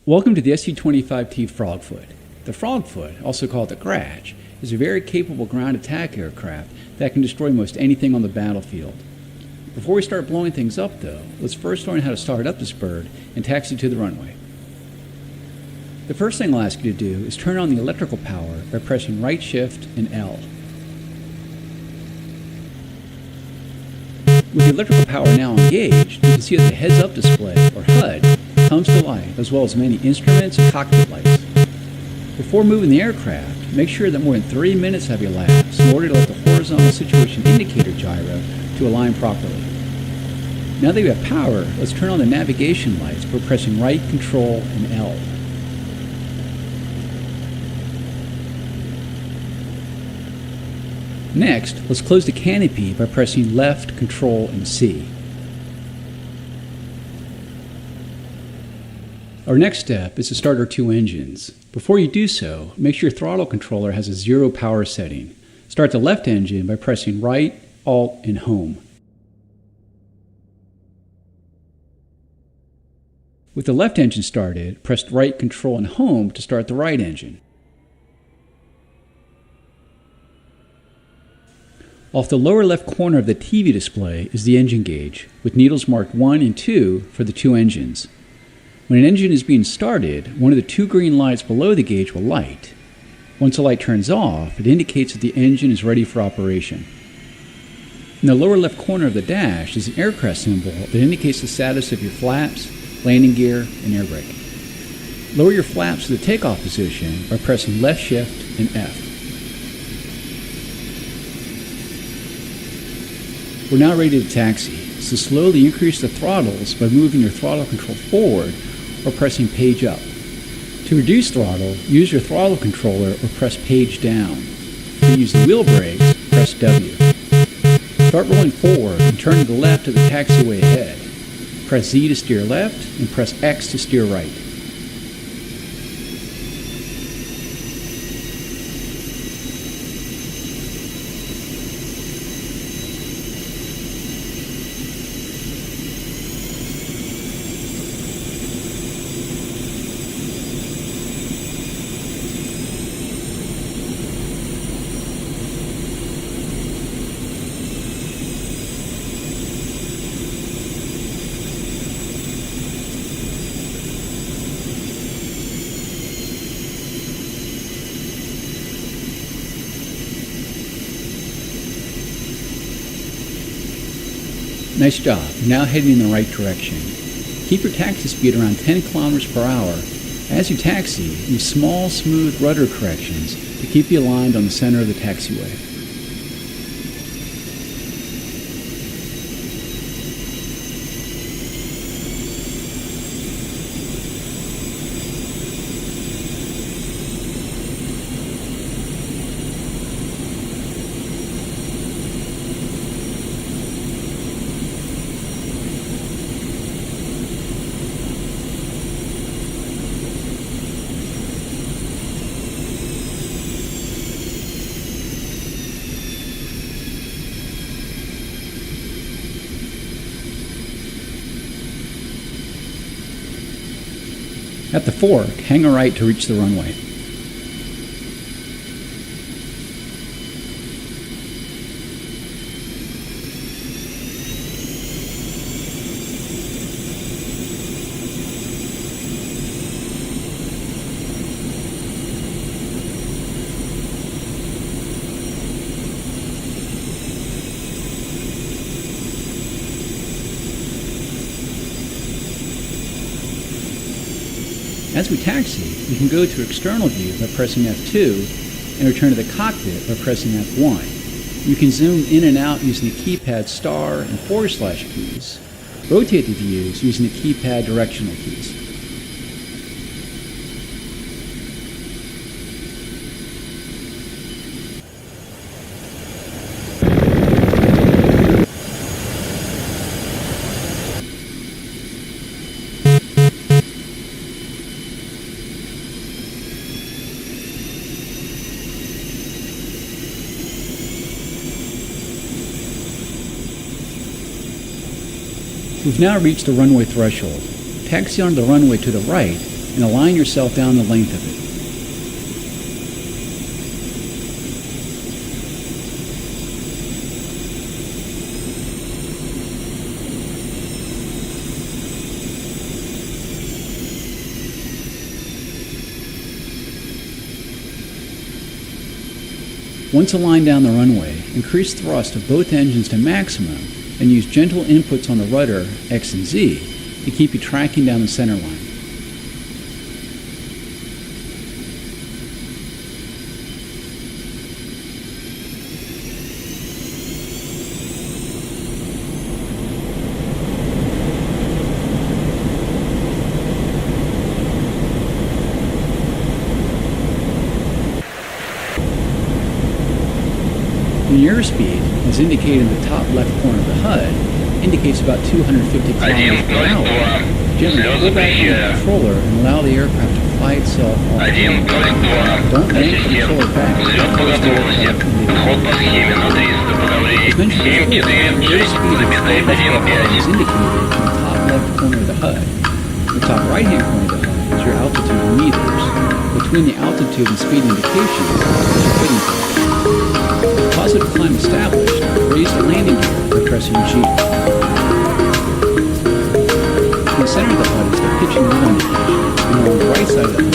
Welcome to the SU-25T Frogfoot. The Frogfoot, also called the Gratch, is a very capable ground attack aircraft that can destroy most anything on the battlefield. Before we start blowing things up though, let's first learn how to start up this bird and taxi to the runway. The first thing I'll ask you to do is turn on the electrical power by pressing right shift and L. With the electrical power now engaged, you can see that the heads-up display, or HUD, comes to life, as well as many instruments and cockpit lights. Before moving the aircraft, make sure that more than 3 minutes have elapsed in order to let the horizontal situation indicator gyro to align properly. Now that you have power, let's turn on the navigation lights by pressing right, Control, and L. Next, let's close the canopy by pressing left, Control, and C. Our next step is to start our two engines. Before you do so, make sure your throttle controller has a 0 power setting. Start the left engine by pressing right, Alt, and Home. With the left engine started, press right, Control, and Home to start the right engine. Off the lower left corner of the TV display is the engine gauge, with needles marked 1 and 2 for the two engines. When an engine is being started, one of the two green lights below the gauge will light. Once the light turns off, it indicates that the engine is ready for operation. In the lower left corner of the dash is an aircraft symbol that indicates the status of your flaps, landing gear, and air brake. Lower your flaps to the takeoff position by pressing left shift and F. We're now ready to taxi, so slowly increase the throttles by moving your throttle control forward or pressing page up. To reduce throttle, use your throttle controller or press page down. To use the wheel brakes, press W. Start rolling forward and turn to the left of the taxiway ahead. Press Z to steer left and press X to steer right. Nice job, you're now heading in the right direction. Keep your taxi speed around 10 kilometers per hour. As you taxi, use small, smooth rudder corrections to keep you aligned on the center of the taxiway. At the fork, hang a right to reach the runway. As we taxi, we can go to external view by pressing F2 and return to the cockpit by pressing F1. You can zoom in and out using the keypad star and / keys. Rotate the views using the keypad directional keys. We've now reached the runway threshold. Taxi onto the runway to the right and align yourself down the length of it. Once aligned down the runway, increase thrust of both engines to maximum and use gentle inputs on the rudder, X and Z, to keep you tracking down the center line. The airspeed, as indicated in the top left corner of the HUD, indicates about 250 km per hour. Gently pull back on the controller and allow the aircraft to fly itself off the ground. Don't yank the controller back and close the aircraft into the air. As mentioned before, the airspeed of the is indicated in the top left corner of the HUD. The top right-hand corner of the HUD is your altitude in meters. Between the altitude and speed indications is your heading point. Positive climb established, raise the landing gear by pressing G. In the center of the HUD is the pitch and wheel indication, and along the right side of the HUD